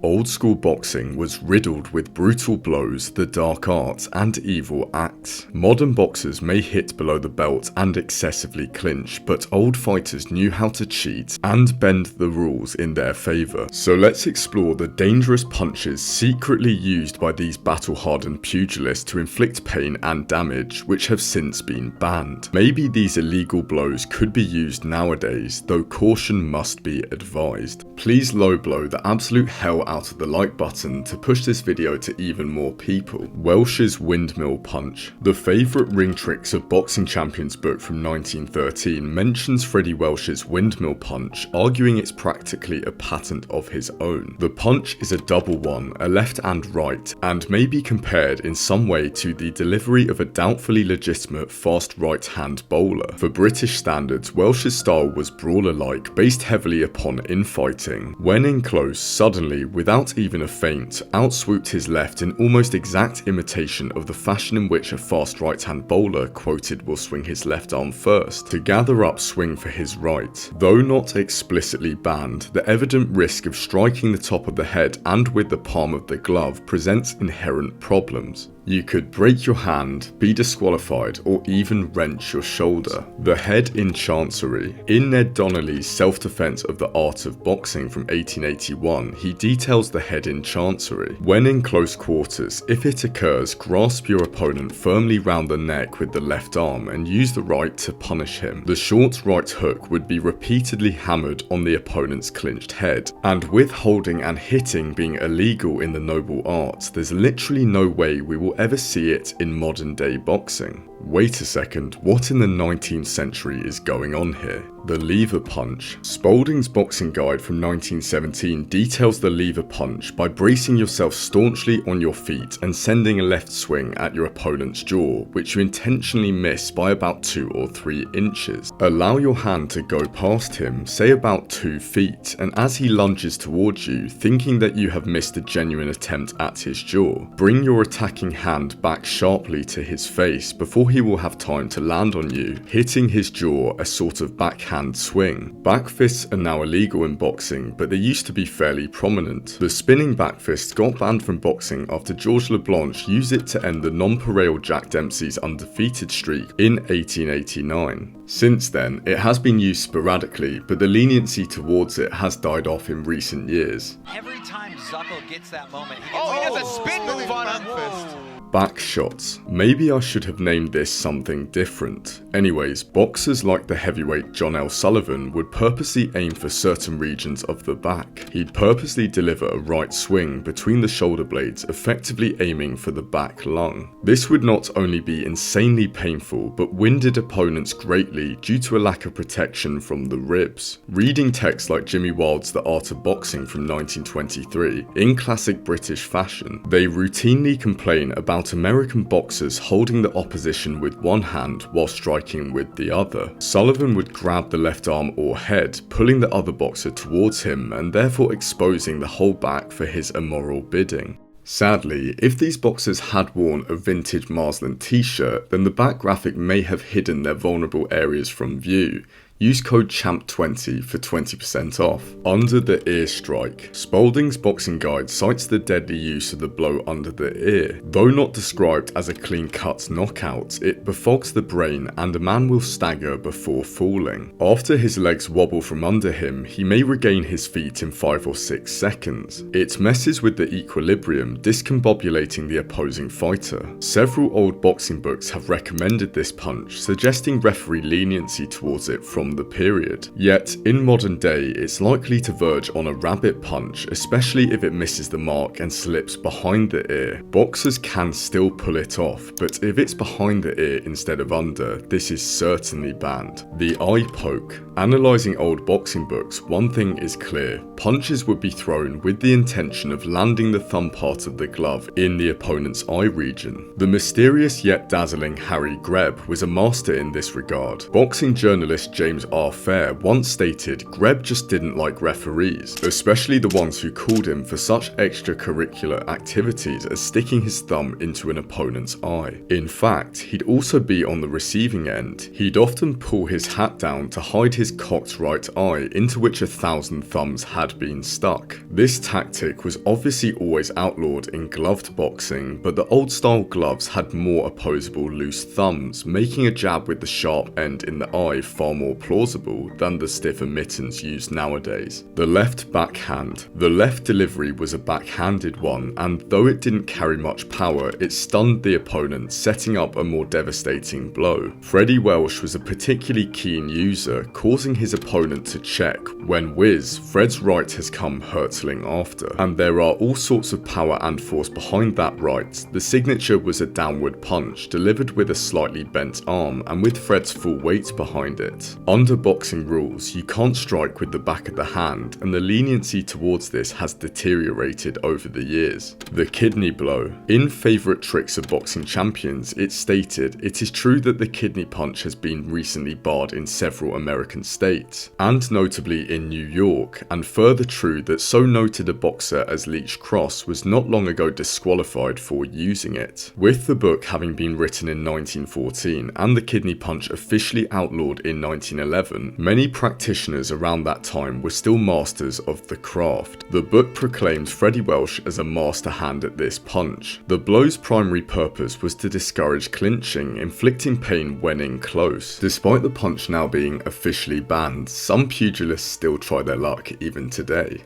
Old school boxing was riddled with brutal blows, the dark arts, and evil acts. Modern boxers may hit below the belt and excessively clinch, but old fighters knew how to cheat and bend the rules in their favour. So let's explore the dangerous punches secretly used by these battle-hardened pugilists to inflict pain and damage, which have since been banned. Maybe these illegal blows could be used nowadays, though caution must be advised. Please low blow the absolute hell out of the like button to push this video to even more people. Welsh's windmill punch. The favourite ring tricks of boxing champions book from 1913 mentions Freddie Welsh's windmill punch, arguing it's practically a patent of his own. The punch is a double one, a left and right, and may be compared in some way to the delivery of a doubtfully legitimate fast right hand bowler. For British standards, Welsh's style was brawler-like, based heavily upon infighting. When in close, suddenly, without even a feint, out-swooped his left in almost exact imitation of the fashion in which a fast right-hand bowler quoted will swing his left arm first, to gather up swing for his right. Though not explicitly banned, the evident risk of striking the top of the head and with the palm of the glove presents inherent problems. You could break your hand, be disqualified, or even wrench your shoulder. The head in chancery. In Ned Donnelly's Self-Defense of the Art of Boxing from 1881, he details the head in chancery. When in close quarters, if it occurs, grasp your opponent firmly round the neck with the left arm and use the right to punish him. The short right hook would be repeatedly hammered on the opponent's clinched head. And with holding and hitting being illegal in the noble art, there's literally no way we will ever see it in modern day boxing. Wait a second, what in the 19th century is going on here? The lever punch. Spalding's boxing guide from 1917 details the lever punch by bracing yourself staunchly on your feet and sending a left swing at your opponent's jaw, which you intentionally miss by about 2 or 3 inches. Allow your hand to go past him, say about 2 feet, and as he lunges towards you, thinking that you have missed a genuine attempt at his jaw, bring your attacking hand back sharply to his face before he will have time to land on you, hitting his jaw a sort of backhand swing. Back fists are now illegal in boxing, but they used to be fairly prominent. The spinning back fist got banned from boxing after George LeBlanc used it to end the nonpareil Jack Dempsey's undefeated streak in 1889. Since then, it has been used sporadically, but the leniency towards it has died off in recent years. Every time Zuckel gets that moment, he gets a spin move on him. Back shots. Maybe I should have named this something different. Anyways, boxers like the heavyweight John L. Sullivan would purposely aim for certain regions of the back. He'd purposely deliver a right swing between the shoulder blades, effectively aiming for the back lung. This would not only be insanely painful, but winded opponents greatly due to a lack of protection from the ribs. Reading texts like Jimmy Wild's The Art of Boxing from 1923, in classic British fashion, they routinely complain about American boxers holding the opposition with one hand while striking with the other. Sullivan would grab the left arm or head, pulling the other boxer towards him and therefore exposing the whole back for his immoral bidding. Sadly, if these boxers had worn a vintage Marsland t-shirt, then the back graphic may have hidden their vulnerable areas from view. Use code CHAMP20 for 20% off. Under the ear strike. Spalding's boxing guide cites the deadly use of the blow under the ear. Though not described as a clean-cut knockout, it befogs the brain and a man will stagger before falling. After his legs wobble from under him, he may regain his feet in 5 or 6 seconds. It messes with the equilibrium, discombobulating the opposing fighter. Several old boxing books have recommended this punch, suggesting referee leniency towards it from the period. Yet, in modern day, it's likely to verge on a rabbit punch, especially if it misses the mark and slips behind the ear. Boxers can still pull it off, but if it's behind the ear instead of under, this is certainly banned. The eye poke. Analysing old boxing books, one thing is clear. Punches would be thrown with the intention of landing the thumb part of the glove in the opponent's eye region. The mysterious yet dazzling Harry Greb was a master in this regard. Boxing journalist James games are fair once stated Greb just didn't like referees, especially the ones who called him for such extracurricular activities as sticking his thumb into an opponent's eye. In fact, he'd also be on the receiving end. He'd often pull his hat down to hide his cocked right eye into which 1,000 thumbs had been stuck. This tactic was obviously always outlawed in gloved boxing, but the old style gloves had more opposable loose thumbs, making a jab with the sharp end in the eye far more plausible than the stiffer mittens used nowadays. The left backhand. The left delivery was a backhanded one, and though it didn't carry much power, it stunned the opponent, setting up a more devastating blow. Freddie Welsh was a particularly keen user, causing his opponent to check when whiz, Fred's right has come hurtling after. And there are all sorts of power and force behind that right. The signature was a downward punch, delivered with a slightly bent arm and with Fred's full weight behind it. Under boxing rules, you can't strike with the back of the hand, and the leniency towards this has deteriorated over the years. The kidney blow. In Favourite Tricks of Boxing Champions, it stated, "It is true that the kidney punch has been recently barred in several American states, and notably in New York, and further true that so noted a boxer as Leech Cross was not long ago disqualified for using it." With the book having been written in 1914 and the kidney punch officially outlawed in 1911, many practitioners around that time were still masters of the craft. The book proclaimed Freddie Welsh as a master hand at this punch. The blow's primary purpose was to discourage clinching, inflicting pain when in close. Despite the punch now being officially banned, some pugilists still try their luck even today.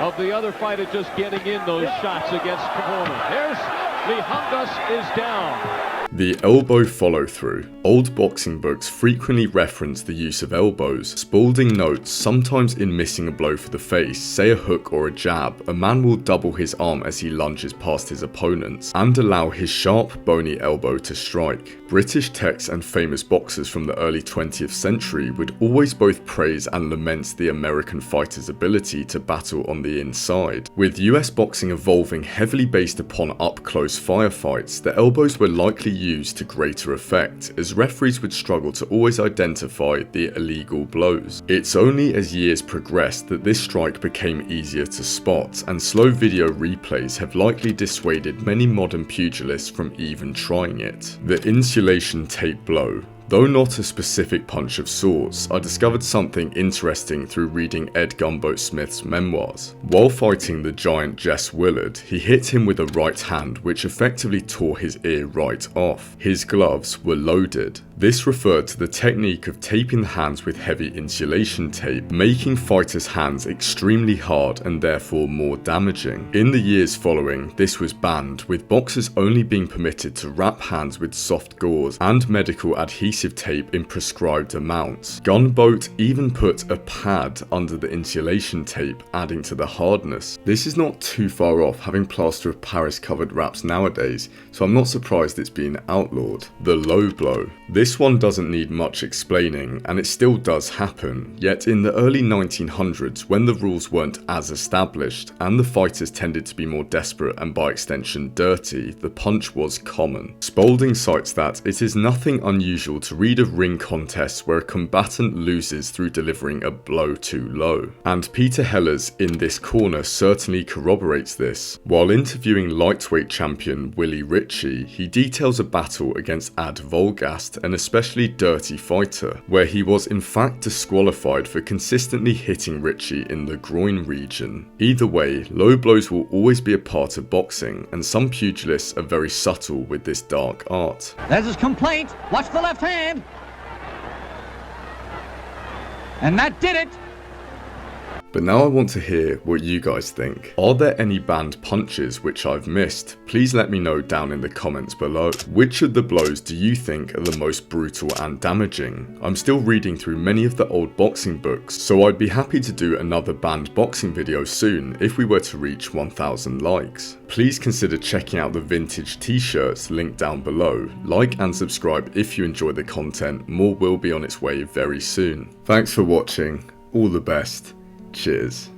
Of the other fighter just getting in those shots against Corona. Here's Lihungas is down. The elbow follow-through. Old boxing books frequently reference the use of elbows. Spalding notes, sometimes in missing a blow for the face, say a hook or a jab, a man will double his arm as he lunges past his opponents, and allow his sharp, bony elbow to strike. British texts and famous boxers from the early 20th century would always both praise and lament the American fighter's ability to battle on the inside. With US boxing evolving heavily based upon up-close firefights, the elbows were likely used to greater effect, as referees would struggle to always identify the illegal blows. It's only as years progressed that this strike became easier to spot, and slow video replays have likely dissuaded many modern pugilists from even trying it. The insulation tape blow. Though not a specific punch of sorts, I discovered something interesting through reading Ed Gunboat Smith's memoirs. While fighting the giant Jess Willard, he hit him with a right hand which effectively tore his ear right off. His gloves were loaded. This referred to the technique of taping the hands with heavy insulation tape, making fighters' hands extremely hard and therefore more damaging. In the years following, this was banned, with boxers only being permitted to wrap hands with soft gauze and medical adhesive tape in prescribed amounts. Gunboat even put a pad under the insulation tape, adding to the hardness. This is not too far off having plaster of Paris covered wraps nowadays, so I'm not surprised it's been outlawed. The low blow. This one doesn't need much explaining, and it still does happen, yet in the early 1900s, when the rules weren't as established, and the fighters tended to be more desperate and by extension dirty, the punch was common. Spalding cites that it is nothing unusual to read of ring contests where a combatant loses through delivering a blow too low. And Peter Heller's In This Corner certainly corroborates this. While interviewing lightweight champion Willie Ritchie, he details a battle against Ad Volgast, an especially dirty fighter, where he was in fact disqualified for consistently hitting Ritchie in the groin region. Either way, low blows will always be a part of boxing, and some pugilists are very subtle with this dark art. There's his complaint. Watch the left hand. And that did it. But now I want to hear what you guys think. Are there any banned punches which I've missed? Please let me know down in the comments below. Which of the blows do you think are the most brutal and damaging? I'm still reading through many of the old boxing books, so I'd be happy to do another banned boxing video soon if we were to reach 1,000 likes. Please consider checking out the vintage t-shirts linked down below. Like and subscribe if you enjoy the content. More will be on its way very soon. Thanks for watching. All the best. Cheers.